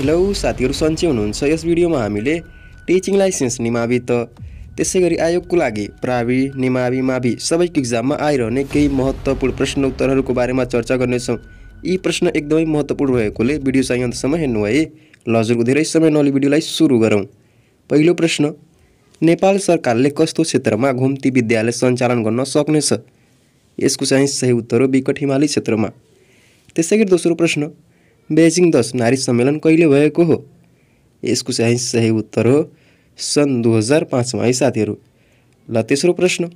Hello साथीहरु, सन्चै हुनुहुन्छ। यस भिडियोमा हामीले टिचिङ लाइसेन्स निमावि त्यसैगरी आयोगको लागि प्रावि निमावि मावि सबैको एक्जाममा आइरहने केही महत्त्वपूर्ण प्रश्न उत्तरहरूको बारेमा चर्चा गर्नेछौँ। यी प्रश्न एकदमै महत्त्वपूर्ण रहेकोले भिडियो चाहिँ अन्तसम्म हेर्नु है। ल हजुरको धेरै समय नलिई भिडियोलाई सुरु गरौँ। पहिलो प्रश्न, नेपाल सरकारले कस्तो क्षेत्रमा घुम्ती विद्यालय सञ्चालन गर्न सक्नेछ? यसको चाहिँ सही उत्तर हो विकट हिमाली क्षेत्रमा। त्यसैगरी दोस्रो प्रश्न, बेजिङ 10 नारी सम्मेलन कहिले भएको हो? यसको चाहिँ सही उत्तर हो सन् 2005 मा है साथीहरु। ल तेस्रो प्रश्न,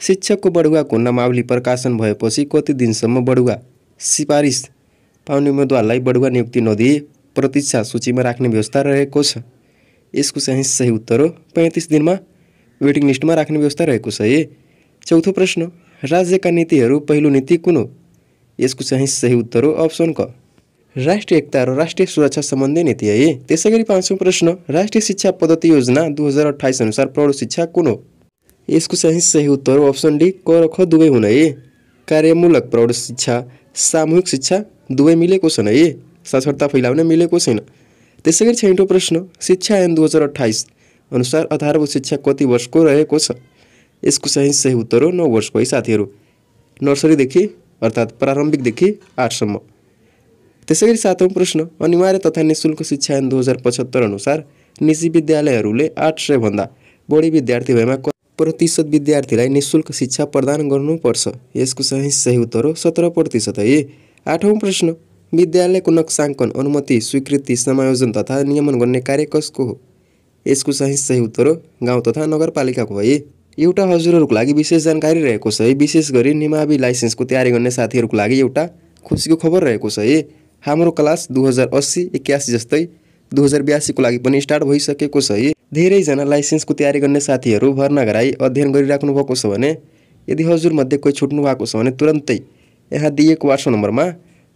शिक्षकको बढुवाको नामावली प्रकाशन भएपछि कति दिनसम्म बढुवा सिफारिस पाउने उम्मेदवारलाई बढुवा नियुक्ति नदिई प्रतीक्षा सूचीमा राख्ने व्यवस्था रहेको छ? यसको चाहिँ सही उत्तर हो 35 दिनमा वेटिङ लिस्टमा राख्ने व्यवस्था रहेको छ है। चौथो प्रश्न, राज्यका नीतिहरू पहिलो नीति कुन हो? यसको चाहिँ सही उत्तर हो अप्सन क राष्ट्रिय एकता र राष्ट्रिय सुरक्षा सम्बन्धी नीति है। त्यसैगरी पाँचौं प्रश्न, राष्ट्रिय शिक्षा पद्धति योजना 2028 अनुसार प्रौढ शिक्षा कुन हो? यसको चाहिँ सही उत्तर हो अप्सन डी क र ख दुवै हुन् है। कार्यमूलक प्रौढ शिक्षा, सामूहिक शिक्षा दुवै मिलेको छन् है, साक्षरता फैलाउन मिलेको छैन। त्यसैगरी छैटौं प्रश्न, शिक्षा ऐन 2028 अनुसार आधारभूत शिक्षा कति वर्षको रहेको छ? यसको चाहिँ सही उत्तर हो 9 वर्षको है साथीहरु, नर्सरीदेखि अर्थात् प्रारम्भिकदेखि 8 सम्म। त्यसैगरी सातौं प्रश्न, अनिवार्य तथा निशुल्क शिक्षा ऐन 2075 अनुसार निजी विद्यालयहरूले 800 भन्दा बढी विद्यार्थी भएमा प्रतिशत विद्यार्थीलाई निशुल्क शिक्षा प्रदान गर्नुपर्छ? यसको चाहिँ सही उत्तर हो 17% है। आठौं प्रश्न, विद्यालयको नक्साङ्कन, अनुमति, स्वीकृति, समायोजन तथा नियमन गर्ने कार्य कसको हो? यसको चाहिँ सही उत्तर हो गाउँ तथा नगरपालिकाको है। एउटा हजुरहरूको लागि विशेष जानकारी रहेको छ है। विशेष गरी निमावि लाइसेन्सको तयारी गर्ने साथीहरूको लागि एउटा खुसीको खबर रहेको छ है। हाम्रो क्लास 2080-81 जस्तै 2082 को लागि पनि स्टार्ट भइसकेको छ है। धेरैजना लाइसेन्सको तयारी गर्ने साथीहरू भर्ना गराई अध्ययन गरिराख्नु भएको छ भने यदि हजुर मध्ये कोही छुट्नु भएको छ भने तुरन्तै यहाँ दिएको WhatsApp नम्बरमा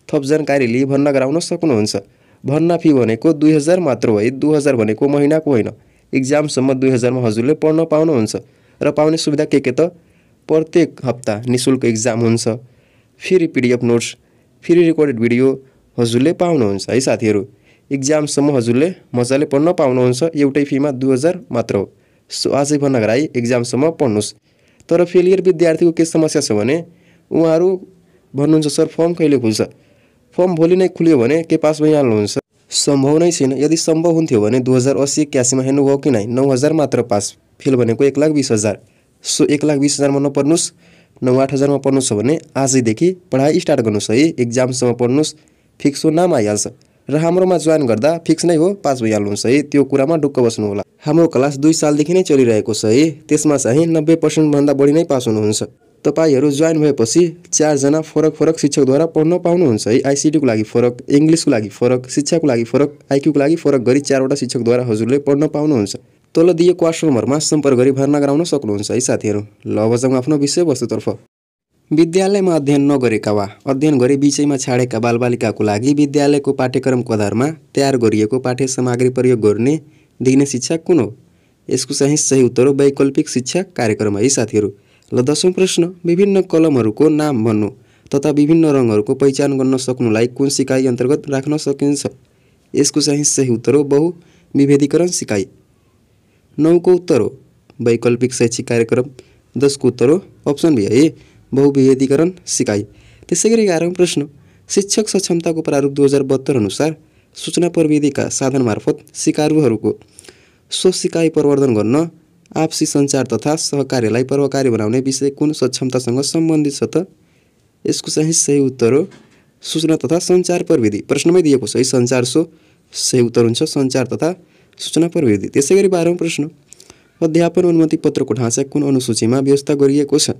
थप जानकारी लिई भर्ना गराउन सक्नुहुन्छ। भर्ना फी भनेको 2000 मात्र हो है, 2000 भनेको महिनाको होइन। एक्जामसम्म 2000 मा हजुरले पढ्न पाउनुहुन्छ र पाउने सुविधा के त प्रत्येक हप्ता निशुल्क एक्जाम हुन्छ, free PDF notes, free recorded video हजुरले पाउनुहुन्छ है साथीहरु। एक्जामसम्म हजुरले मजाले पढ्न पाउनुहुन्छ, एउटै फीमा 2000 मात्र हो। सो आजै भर्ना गराई एक्जामसम्म पढ्नुस्। तर फेलियर विद्यार्थीको के समस्या छ भने उहाँहरू भन्नुहुन्छ सर फर्म कहिले खुल्छ? फर्म भोलि नै खुल्यो भने के पास भइहाल्नुहुन्छ? सम्भव नै छैन। यदि सम्भव हुन्थ्यो भने 2080-81 मा हेर्नुभयो कि नै 9000 मात्र पास, फेल भनेको 1,20,000। सो 1,20,000 मा नपढ्नुस्, 9-8,000 मा पढ्नु छ भने आजैदेखि पढाइ स्टार्ट गर्नुस् है। एक्जामसम्म पढ्नुस्, फिक्स हो नाम आइहाल्छ र हाम्रोमा जोइन गर्दा फिक्स नै हो पास भइहाल्नुहुन्छ है। त्यो कुरामा ढुक्क बस्नु होला। हाम्रो क्लास 2 सालदेखि नै चलिरहेको छ है। त्यसमा चाहिँ 90% भन्दा बढी नै पास हुनुहुन्छ। तपाईहरु जोइन भएपछि 4 जना फरक शिक्षकद्वारा पढ्न पाउनुहुन्छ है। आईसीटी को लागि फरक, इंग्लिशको लागि फरक, शिक्षाको लागि फरक, आईक्यू को लागि फरक गरी 4 वटा शिक्षकद्वारा हजुरले पढ्न पाउनुहुन्छ। तल दिएको WhatsApp नम्बरमा सम्पर्क गरी भर्ना गराउन सक्नुहुन्छ है साथीहरु। ल अब जाउँ आफ्नो विषयवस्तुतर्फ। विद्यालयमा अध्ययन नगरेका वा अध्ययन गरी बीचैमा छाडेका बालबालिकाको लागि विद्यालयको पाठ्यक्रमको आधारमा तयार गरिएको पाठ्य सामग्री प्रयोग गर्ने दिने शिक्षा कुन हो? यसको चाहिँ सही उत्तर हो वैकल्पिक शिक्षा कार्यक्रम है साथीहरु। ल 10औं प्रश्न, विभिन्न कलमहरूको नाम भन्नु तथा विभिन्न रङहरूको पहिचान गर्न सक्नुलाई कुन सिकाइ अन्तर्गत राख्न सकिन्छ? यसको चाहिँ सही उत्तर हो बहुविभेदीकरण सिकाइ। 9 को उत्तर हो वैकल्पिक शैक्षिक कार्यक्रम। 10 को उत्तर हो अप्सन बी है बहुविभेदीकरण सिकाइ। त्यसैगरी 11औं प्रश्न, शिक्षक सक्षमताको प्रारूप 2072 अनुसार सूचना प्रविधिका साधन मार्फत सिकारुहरूको सोच सिकाइ प्रवर्धन गर्न आपसी सञ्चार तथा सहकार्यलाई प्रभावकारी बनाउने विषय कुन सक्षमतासँग सम्बन्धित छ त? यसको चाहिँ सही उत्तर हो सूचना तथा सञ्चार प्रविधि। प्रश्नमै दिएको छ है सञ्चार, सो सही उत्तर हुन्छ सञ्चार तथा सूचना प्रविधि। त्यसैगरी 12औं प्रश्न, अध्यापन अनुमति पत्रको ढाँचा कुन अनुसूचीमा व्यवस्था गरिएको छ?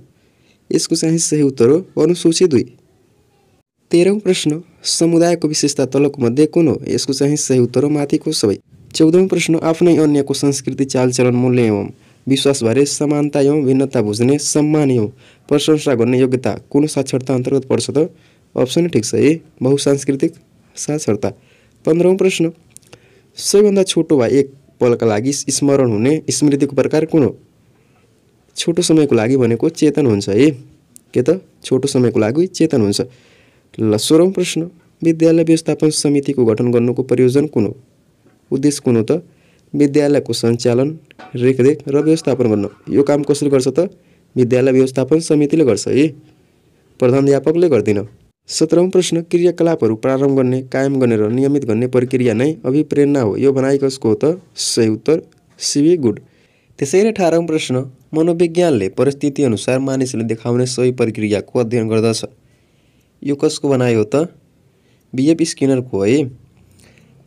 यसको चाहिँ सही उत्तर हो अनुसूची 2। 13औं प्रश्न, समुदायको विशेषता तलको मध्ये कुन हो? यसको चाहिँ सही उत्तर हो माथिको सबै। 14औं प्रश्न, आफ्नै अन्यको संस्कृति, चालचलन, मूल्य एवं विश्वासबारे समानता एवं भिन्नता बुझ्ने, सम्मान एवं प्रशंसा गर्ने योग्यता कुन साक्षरता अन्तर्गत पर्छ त? अप्सन ठिक छ है बहुसांस्कृतिक साक्षरता। 15औं प्रश्न, सबैभन्दा छोटो वा एक पलका लागि स्मरण हुने स्मृतिको प्रकार कुन हो? छोटो समयको लागि भनेको चेतन हुन्छ है। के त छोटो समयको लागि चेतन हुन्छ। ल 16औं प्रश्न, विद्यालय व्यवस्थापन समितिको गठन गर्नुको प्रयोजन कुन हो? उद्देश्य कुन हो त? विद्यालयको सञ्चालन, रेखदेख र व्यवस्थापन गर्न। यो काम कसले गर्छ त? विद्यालय व्यवस्थापन समितिले गर्छ है, प्रधानाध्यापकले गर्दैन। 17औं प्रश्न, क्रियाकलापहरू प्रारम्भ गर्ने, कायम गर्ने र नियमित गर्ने प्रक्रिया नै अभिप्रेरणा हो। यो भनाइ कसको हो त? सही उत्तर सिबी गुड। त्यसैले 18औं प्रश्न, मनोविज्ञानले परिस्थिति अनुसार मानिसले देखाउने सही प्रक्रियाको अध्ययन गर्दछ। यो कसको भनाइ हो त? बीएफ स्किनरको है।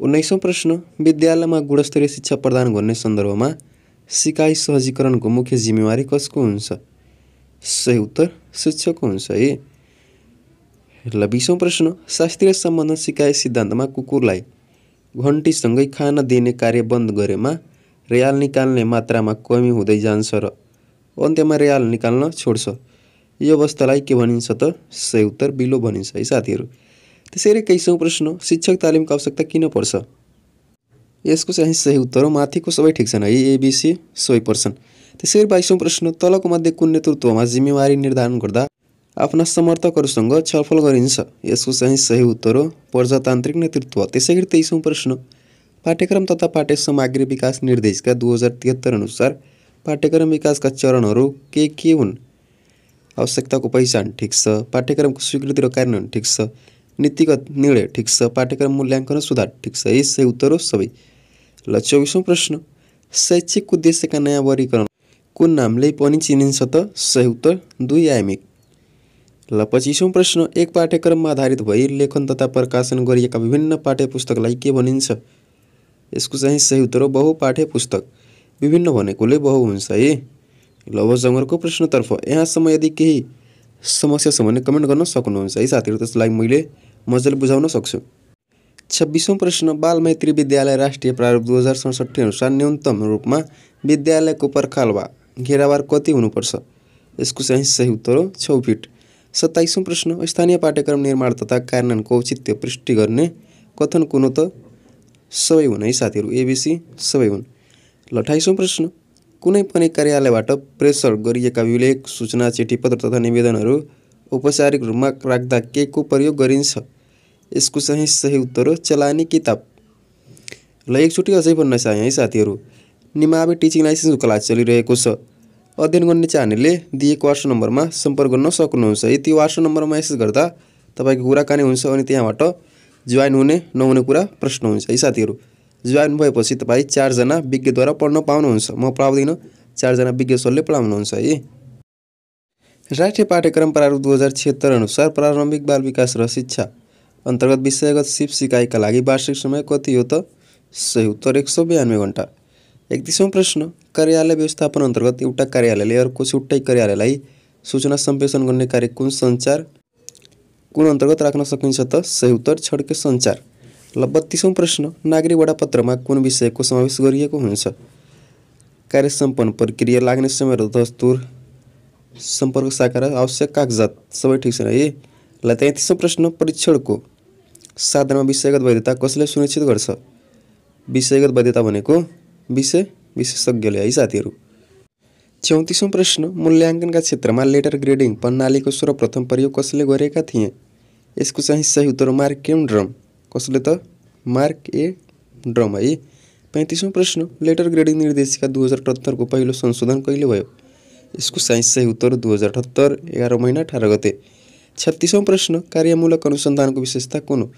19औं प्रश्न, विद्यालयमा गुणस्तरीय शिक्षा प्रदान गर्ने सन्दर्भमा सिकाइ सहजीकरणको मुख्य जिम्मेवारी कसको हुन्छ? सही उत्तर शिक्षकको हुन्छ है। ल 20औं प्रश्न, शास्त्रीय सम्बन्धन सिकाइ सिद्धान्तमा कुकुरलाई घन्टीसँगै खाना दिने कार्य बन्द गरेमा रेयाल निकाल्ने मात्रामा कमी हुँदै जान्छ र अन्त्यमा रेयाल निकाल्न छोड्छ। यो अवस्थालाई के भनिन्छ त? सही उत्तर बिलो भनिन्छ है साथीहरू। त्यसैले 21औं प्रश्न, शिक्षक तालिमको आवश्यकता किन पर्छ? यसको चाहिँ सही उत्तर हो माथिको सबै ठिक छन् है, एबिसी सबै पर्छन्। त्यसैले 22औं प्रश्न, तलको मध्ये कुन नेतृत्वमा जिम्मेवारी निर्धारण गर्दा आफ्ना समर्थकहरूसँग छलफल गरिन्छ? यसको चाहिँ सही उत्तर हो प्रजातान्त्रिक नेतृत्व। त्यसैगरी 23औं प्रश्न, पाठ्यक्रम तथा पाठ्य सामग्री विकास निर्देशिका 2073 अनुसार पाठ्यक्रम विकासका चरणहरू के हुन्? आवश्यकताको पहिचान ठिक छ, पाठ्यक्रमको स्वीकृति र कार्यान्वयन ठिक छ, नीतिगत निर्णय ठिक छ, पाठ्यक्रम मूल्याङ्कन र सुधार ठिक छ है, सही उत्तर हो सबै। ल 24औं प्रश्न, शैक्षिक उद्देश्यका नयाँ वर्गीकरण कुन नामले पनि चिनिन्छ त? सही उत्तर द्विआयामिक। ल 25औं प्रश्न, एक पाठ्यक्रममा आधारित भई लेखन तथा प्रकाशन गरिएका विभिन्न पाठ्यपुस्तकलाई के भनिन्छ? यसको चाहिँ सही उत्तर हो बहुपाठ्य पुस्तक। विभिन्न भनेकोले बहु हुन्छ है। ल अब जङ्गरको प्रश्नतर्फ, यहाँसम्म यदि केही समस्या छ भने कमेन्ट गर्न सक्नुहुन्छ है साथीहरू, त्यसलाई मैले मजाले बुझाउन सक्छु। 26औं प्रश्न, बाल मैत्री विद्यालय राष्ट्रिय प्रारूप 2067 अनुसार न्यूनतम रूपमा विद्यालयको पर्खाल वा घेराबार कति हुनुपर्छ? यसको चाहिँ सही उत्तर हो 6 फिट। 27औं प्रश्न, स्थानीय पाठ्यक्रम निर्माण तथा कार्यान्वयनको औचित्य पुष्टि गर्ने कथन कुन हो त? सबै हुन् है साथीहरू, एबिसी सबै हुन्। ल 28औं प्रश्न, कुनै पनि कार्यालयबाट प्रेसर गरिएका विलेख, सूचना, चिठी पत्र तथा निवेदनहरू औपचारिक रूपमा राख्दा के को प्रयोग गरिन्छ? यसको चाहिँ सही उत्तर हो चलानी किताब। ल एकचोटि अझै भन्न चाहे है साथीहरू, निमावी टिचिङ लाइसेन्सको क्लास चलिरहेको छ। अध्ययन गर्ने चाहनेले दिएको व्हाट्सएप नम्बरमा सम्पर्क गर्न सक्नुहुन्छ है। त्यो व्हाट्सएप नम्बरमा मेसेज गर्दा तपाईँको कुराकानी हुन्छ अनि त्यहाँबाट जोइन हुने नहुने कुरा प्रश्न हुन्छ है साथीहरू। जोइन भएपछि तपाईँ 4 जना विज्ञद्वारा पढ्न पाउनुहुन्छ। म पढाउँदिनँ, 4 जना विज्ञ सरले पढाउनुहुन्छ है। राष्ट्रिय पाठ्यक्रम प्रारूप 2076 अनुसार प्रारम्भिक बाल विकास र शिक्षा अन्तर्गत विषयगत सिप सिकाइका लागि वार्षिक समय कति हो त? सही उत्तर 192 घण्टा। 31औं प्रश्न, कार्यालय व्यवस्थापन अन्तर्गत एउटा कार्यालयले अर्को छुट्टै कार्यालयलाई सूचना सम्प्रेषण गर्ने कार्य कुन अन्तर्गत राख्न सकिन्छ त? सही उत्तर छड्के सञ्चार। ल 32औं प्रश्न, नागरिक वडापत्रमा कुन विषयको समावेश गरिएको हुन्छ? कार्य सम्पन्न प्रक्रिया, लाग्ने समय र दस्तुर, सम्पर्क शाखा र आवश्यक कागजात सबै ठिक छन् है। ल 33औं प्रश्न, परीक्षणको साधनमा विषयगत वैधता कसले सुनिश्चित गर्छ? विषयगत वैधता भनेको विषय विशेषज्ञले है साथीहरू। 34औं प्रश्न, मूल्याङ्कनका क्षेत्रमा लेटर ग्रेडिङ प्रणालीको सर्वप्रथम प्रयोग कसले गरेका थिए? यसको चाहिँ सही उत्तर मार्क एम ड्रम। कसले त? मार्क ए ड्रम है। 35औं प्रश्न, लेटर ग्रेडिङ निर्देशिका 2078 को पहिलो संशोधन कहिले भयो? यसको चाहिँ सही उत्तर 2078 11 महिना 18 गते। 36औं प्रश्न, कार्यमूलक अनुसन्धानको विशेषता कुन हो?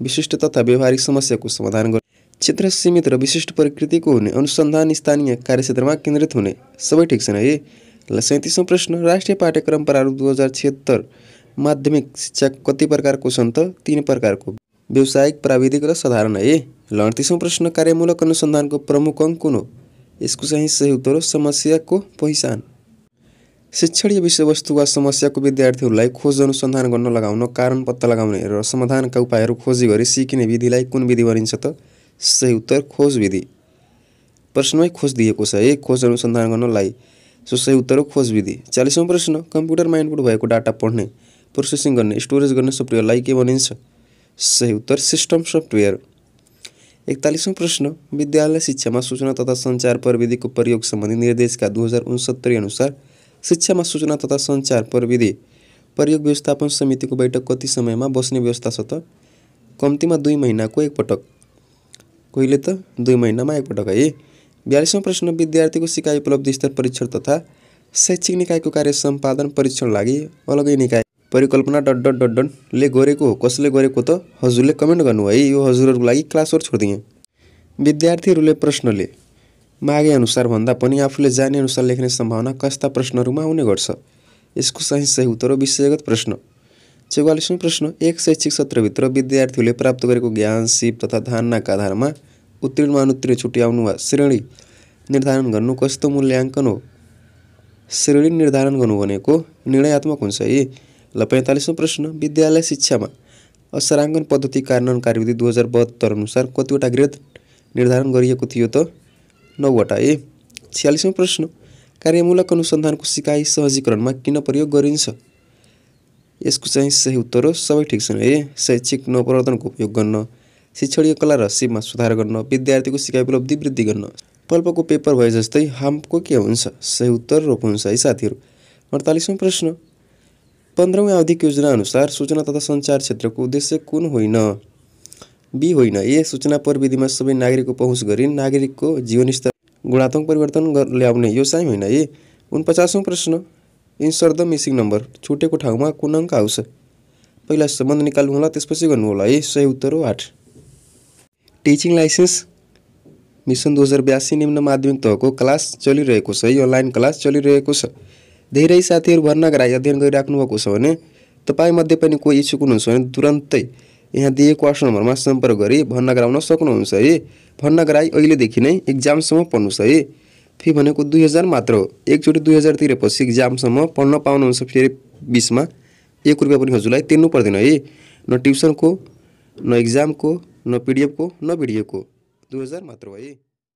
विशिष्ट तथा व्यवहारिक समस्याको समाधान गर्ने, क्षेत्र सीमित र विशिष्ट प्रकृतिको हुने, अनुसन्धान स्थानीय कार्यक्षेत्रमा केन्द्रित हुने सबै ठिक छन् है। ल 37औं प्रश्न, राष्ट्रिय पाठ्यक्रम प्रारूप 2076 माध्यमिक शिक्षा कति प्रकारको छन् त? 3 प्रकारको, व्यावसायिक, प्राविधिक र साधारण है। ल 38औं प्रश्न, कार्यमूलक अनुसन्धानको प्रमुख अङ्ग कुन हो? यसको चाहिँ सही उत्तर हो समस्याको पहिचान। शिक्षणीय विषयवस्तु वा समस्याको विद्यार्थीहरूलाई खोज अनुसन्धान गर्न लगाउन, कारण पत्ता लगाउने र समाधानका उपायहरू खोजी गरी सिकिने विधिलाई कुन विधि भनिन्छ त? सही उत्तर खोज विधि। प्रश्नमै खोज दिएको छ है, खोज अनुसन्धान गर्नलाई, सो सही उत्तर हो खोज विधि। 40औं प्रश्न, कम्प्युटरमा इनपुट भएको डाटा पढ्ने, प्रोसेसिङ गर्ने, स्टोरेज गर्ने सफ्टवेयरलाई के भनिन्छ? सही उत्तर सिस्टम सफ्टवेयर। 41औं प्रश्न, विद्यालय शिक्षामा सूचना तथा सञ्चार प्रविधिको प्रयोग सम्बन्धी निर्देशिका 2069 अनुसार शिक्षामा सूचना तथा सञ्चार प्रविधि प्रयोग व्यवस्थापन समितिको बैठक कति समयमा बस्ने व्यवस्था छ त? कम्तीमा 2 महिनाको एकपटक। कहिले त 2 महिनामा एकपटक है। 42वां प्रश्न विद्यार्थीको सिकाइ उपलब्धि स्तर परीक्षण तथा शैक्षिक निकायको कार्य सम्पादन परीक्षण लागि अलगै निकाय परिकल्पना ... ले गरेको हो। कसले गरेको त? हजुरले कमेन्ट गर्नु है। यो हजुरहरूको लागि क्लासवर्क छोड्दिएँ। विद्यार्थीहरूले प्रश्नले मागे अनुसार भन्दा पनि आफूले जाने अनुसार लेख्ने सम्भावना कस्ता प्रश्नहरूमा आउने गर्छ? यसको सही उत्तर हो विषयगत प्रश्न। 44वां प्रश्न एक शैक्षिक सत्रभित्र विद्यार्थीहरूले प्राप्त गरेको ज्ञान, सिप तथा धारणाका आधारमा उत्तीर्ण वा अनुत्तीर्ण छुट्याउनु वा श्रेणी निर्धारण गर्नु कस्तो मूल्याङ्कन हो? श्रेणी निर्धारण गर्नु भनेको निर्णयात्मक हुन्छ है। ल 45वां प्रश्न विद्यालय शिक्षामा असराङ्कन पद्धति कार्यान्वयन कार्यविधि 2072 अनुसार कतिवटा ग्रेड निर्धारण गरिएको थियो त? 9वटा है। 46वां प्रश्न कार्यमूलक अनुसन्धानको सिकाइ सहजीकरणमा किन प्रयोग गरिन्छ? यसको चाहिँ सही उत्तर हो सबै ठिक छन् है। शैक्षिक नवप्रवर्तनको उपयोग गर्न, शिक्षणीय कला र सिपमा सुधार गर्न, विद्यार्थीको सिकाइ उपलब्धि वृद्धि गर्न। पल्पको पेपर भए जस्तै हामको के हुन्छ? सही उत्तर रोप हुन्छ है साथीहरू। 48वां प्रश्न 15औं आवधिक योजना अनुसार सूचना तथा सञ्चार क्षेत्रको उद्देश्य कुन होइन? बी होइन। ए सूचना प्रविधिमा सबै नागरिकको पहुँच गरी नागरिकको जीवनस्तर गुणात्मक परिवर्तन ल्याउने, यो चाहिँ होइन है। 49वां प्रश्न इन्सर्ट द मिसिङ नम्बर छुटेको ठाउँमा कुन अङ्क आउँछ? पहिला सम्बन्ध निकाल्नु होला त्यसपछि गर्नु होला है। सही उत्तर हो 8। टिचिङ लाइसेन्स मिसन 2082 निम्न माध्यमिक तहको क्लास चलिरहेको छ है। अनलाइन क्लास चलिरहेको छ। धेरै साथीहरू भर्ना गराई अध्ययन गरिराख्नु भएको छ भने तपाईमध्ये पनि कोही इच्छुक हुनुहुन्छ भने तुरन्तै यहाँ दिएको व्हाट्सएप नम्बरमा सम्पर्क गरी भर्ना गराउन सक्नुहुन्छ है। भर्ना गराई अहिलेदेखि नै एक्जामसम्म पढ्नुहोस् है। फी भनेको 2000 मात्र हो। एकचोटि 2000 तिरेपछि एक्जामसम्म पढ्न पाउनुहुन्छ। फेरि 20मा 1 रुपियाँ पनि हजुरलाई तिर्नु पर्दैन है। न ट्युसनको, न एक्जामको, न पिडिएफको, न भिडियोको। 2000 मात्र हो है।